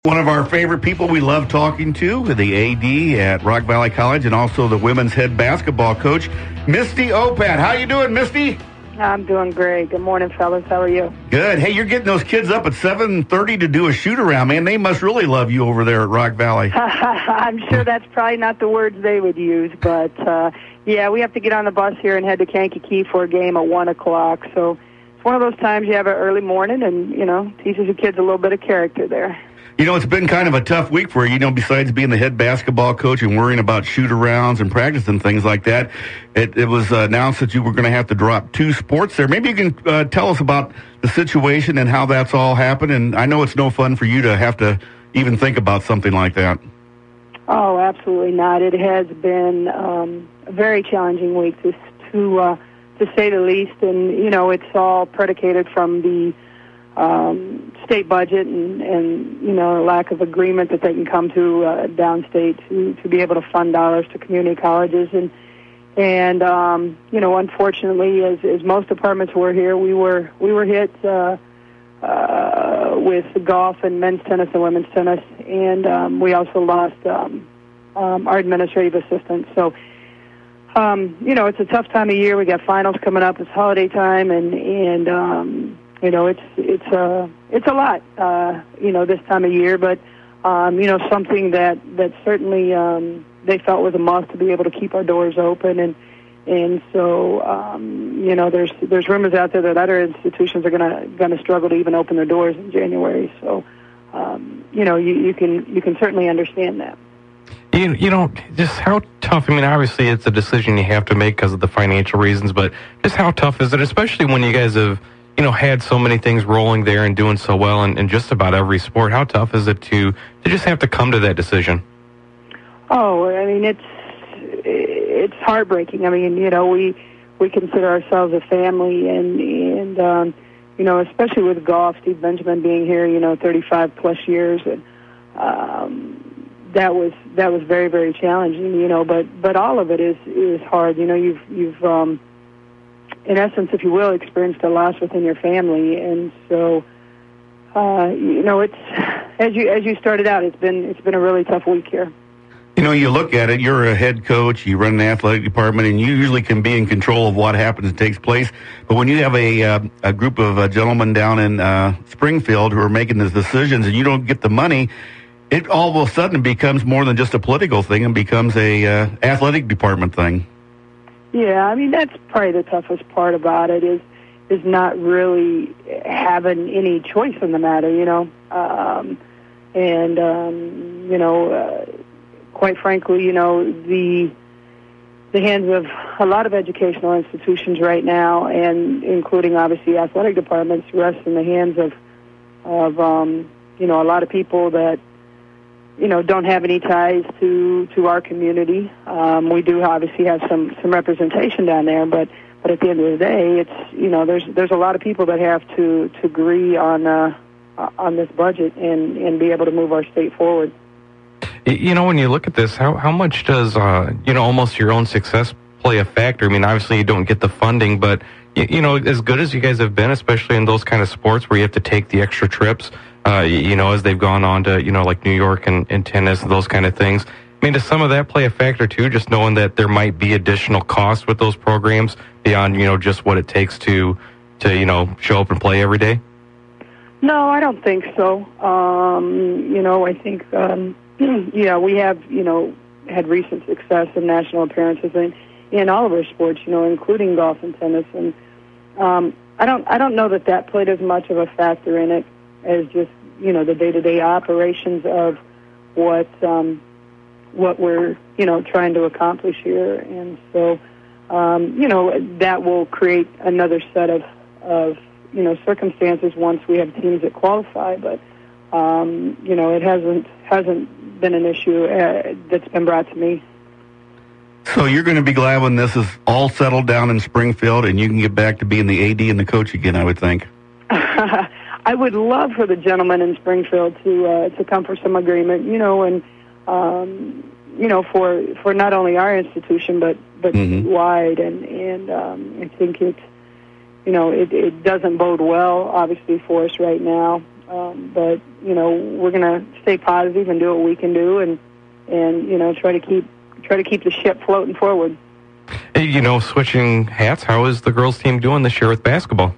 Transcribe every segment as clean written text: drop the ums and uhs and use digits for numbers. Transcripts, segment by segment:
One of our favorite people we love talking to, the AD at Rock Valley College and also the women's head basketball coach, Misty Opat. How you doing, Misty? I'm doing great. Good morning, fellas. How are you? Good. Hey, you're getting those kids up at 7:30 to do a shoot-around, man. They must really love you over there at Rock Valley. I'm sure that's probably not the words they would use, but, yeah, we have to get on the bus here and head to Kankakee for a game at 1 o'clock. So it's one of those times you have an early morning and, teaches your kids a little bit of character there. It's been kind of a tough week for you, besides being the head basketball coach and worrying about shoot-arounds and practice and things like that. It was announced that you were going to have to drop 2 sports there. Maybe you can tell us about the situation and how that's all happened. And I know it's no fun for you to have to even think about something like that. Oh, absolutely not. It has been a very challenging week, to say the least. And, it's all predicated from the state budget and lack of agreement that they can come to downstate to be able to fund dollars to community colleges and unfortunately, as most departments were here, we were hit with golf and men's tennis and women's tennis, and we also lost our administrative assistant. So it's a tough time of year. We got finals coming up. It's holiday time, and it's a lot, this time of year, but, something that certainly, they felt was a must to be able to keep our doors open. And so, there's rumors out there that other institutions are going to struggle to even open their doors in January. So, you can certainly understand that. Just how tough, obviously it's a decision you have to make because of the financial reasons, but just how tough is it, especially when you guys have had so many things rolling there and doing so well in just about every sport? How tough is it to just have to come to that decision? Oh, it's heartbreaking. We consider ourselves a family, and especially with golf, Steve Benjamin being here, 35 plus years, and that was very, very challenging. But all of it is hard. You've in essence, if you will, experienced a loss within your family, and so it's as you started out. It's been a really tough week here. You look at it. You're a head coach. You run an athletic department, and you usually can be in control of what happens and takes place. But when you have a group of gentlemen down in Springfield who are making these decisions, and you don't get the money, it all of a sudden becomes more than just a political thing and becomes a athletic department thing. Yeah, that's probably the toughest part about it is not really having any choice in the matter, quite frankly, the hands of a lot of educational institutions right now, and including obviously athletic departments, rest in the hands of a lot of people that don't have any ties to our community. We do obviously have some representation down there, but at the end of the day, it's there's a lot of people that have to agree on this budget and be able to move our state forward. When you look at this, how much does almost your own success play a factor? Obviously you don't get the funding, but as good as you guys have been, especially in those kind of sports where you have to take the extra trips, as they've gone on to, like New York and tennis and those kind of things. Does some of that play a factor too, just knowing that there might be additional costs with those programs beyond, just what it takes to show up and play every day? No, I don't think so. I think, we have, had recent success in national appearances in all of our sports, including golf and tennis. And I don't know that played as much of a factor in it as just, the day-to-day operations of what we're, trying to accomplish here. And so, that will create another set of circumstances once we have teams that qualify. But, it hasn't been an issue that's been brought to me. So you're going to be glad when this is all settled down in Springfield and you can get back to being the AD and the coach again, I would think. I would love for the gentleman in Springfield to come for some agreement, and for not only our institution but wide, and I think it doesn't bode well, obviously, for us right now. But, you know, we're going to stay positive and do what we can do and you know, try to keep the ship floating forward. Hey, you know, switching hats, how is the girls' team doing this year with basketball?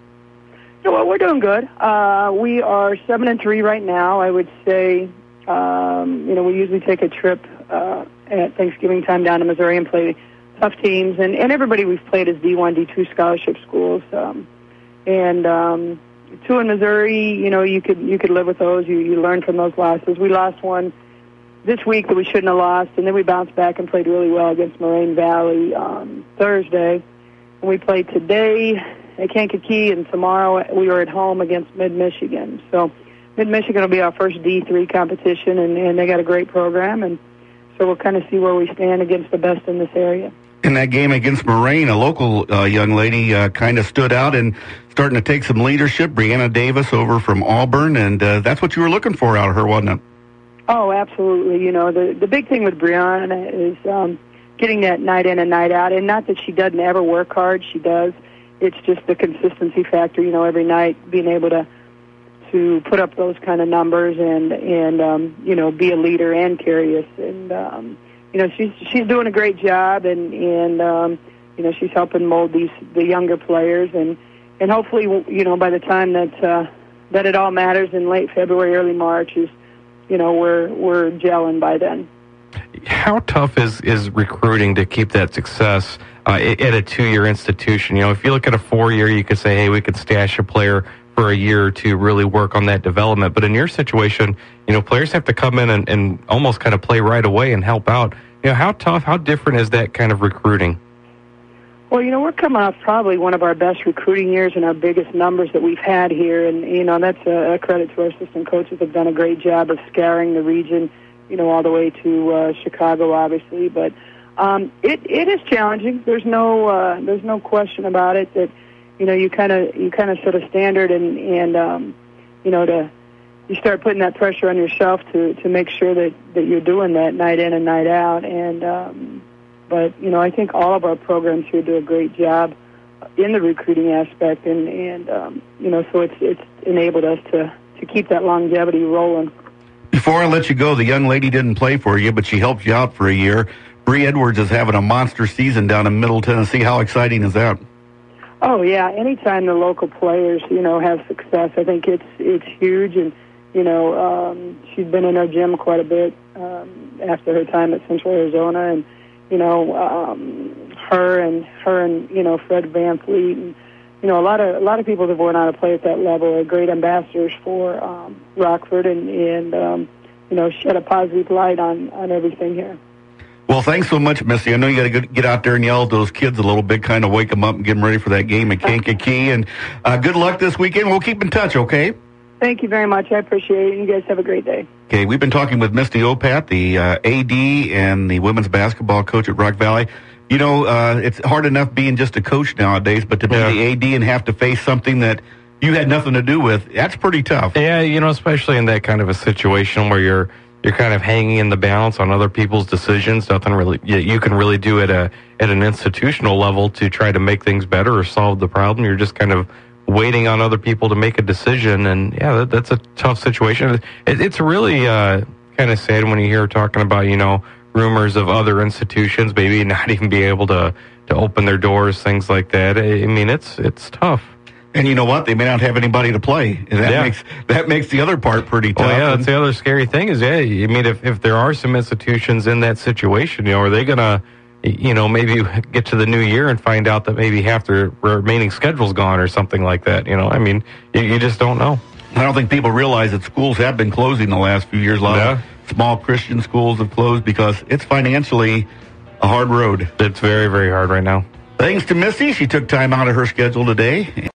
Well, we're doing good. We are 7-3 right now. I would say, you know, we usually take a trip at Thanksgiving time down to Missouri and play tough teams. And everybody we've played is D1, D2 scholarship schools. And 2 in Missouri, you know, you could live with those. You learn from those losses. We lost one this week that we shouldn't have lost, and then we bounced back and played really well against Moraine Valley on Thursday. And we played today at Kankakee, and tomorrow we were at home against Mid-Michigan. So Mid-Michigan will be our first D3 competition, and they got a great program, and so we'll kind of see where we stand against the best in this area. In that game against Moraine, a local young lady kind of stood out and starting to take some leadership, Breanna Davis over from Auburn, and that's what you were looking for out of her, wasn't it? Oh, absolutely. You know, the big thing with Breanna is getting that night in and night out, and not that she doesn't ever work hard. She does. It's just the consistency factor, you know, every night being able to put up those kind of numbers and you know, be a leader and carry us. And, you know, she's doing a great job, and you know, she's helping mold the younger players. And hopefully, you know, by the time that it all matters in late February, early March is, you know, we're gelling by then. How tough is recruiting to keep that success at a 2-year institution? You know, if you look at a 4-year, you could say, hey, we could stash a player for a year to really work on that development. But in your situation, you know, players have to come in and almost kind of play right away and help out. You know, how tough, how different is that kind of recruiting? Well, you know, we're coming off probably one of our best recruiting years and our biggest numbers that we've had here. And, you know, that's a credit to our assistant coaches. Have done a great job of scouring the region, you know, all the way to Chicago, obviously. But it is challenging. There's no question about it that, you know, you kind of set a standard and you know, you start putting that pressure on yourself to make sure that you're doing that night in and night out. And but, you know, I think all of our programs here do a great job in the recruiting aspect, and you know, so it's enabled us to keep that longevity rolling. Before I let you go, the young lady didn't play for you, but she helped you out for a year. Bree Edwards is having a monster season down in Middle Tennessee. How exciting is that? Oh, yeah. Anytime the local players, you know, have success, I think it's huge. And, you know, she's been in our gym quite a bit after her time at Central Arizona. And, you know, her and, you know, Fred Van Fleet and, you know, a lot of people that went on to play at that level are great ambassadors for Rockford and you know, shed a positive light on everything here. Well, thanks so much, Misty. I know you got to get out there and yell at those kids a little bit, kind of wake them up and get them ready for that game at Kankakee. And good luck this weekend. We'll keep in touch, okay? Thank you very much. I appreciate it. You guys have a great day. Okay, we've been talking with Misty Opat, the AD and the women's basketball coach at Rock Valley. You know, it's hard enough being just a coach nowadays, but to be the AD and have to face something that you had nothing to do with, that's pretty tough. Yeah, you know, especially in that kind of a situation where you're kind of hanging in the balance on other people's decisions. Nothing really you can really do at an institutional level to try to make things better or solve the problem. You're just kind of waiting on other people to make a decision, and yeah, that's a tough situation. It's really kind of sad when you hear talking about, you know, rumors of other institutions maybe not even be able to open their doors, things like that. I mean, it's tough. And you know what? They may not have anybody to play. That makes the other part pretty tough. Oh, yeah, that's the other scary thing is, I mean, if there are some institutions in that situation, you know, are they going to, you know, maybe get to the new year and find out that maybe half their remaining schedule's gone or something like that? You know, I mean, you just don't know. I don't think people realize that schools have been closing the last few years. A lot of small Christian schools have closed because it's financially a hard road. It's very, very hard right now. Thanks to Misty. She took time out of her schedule today.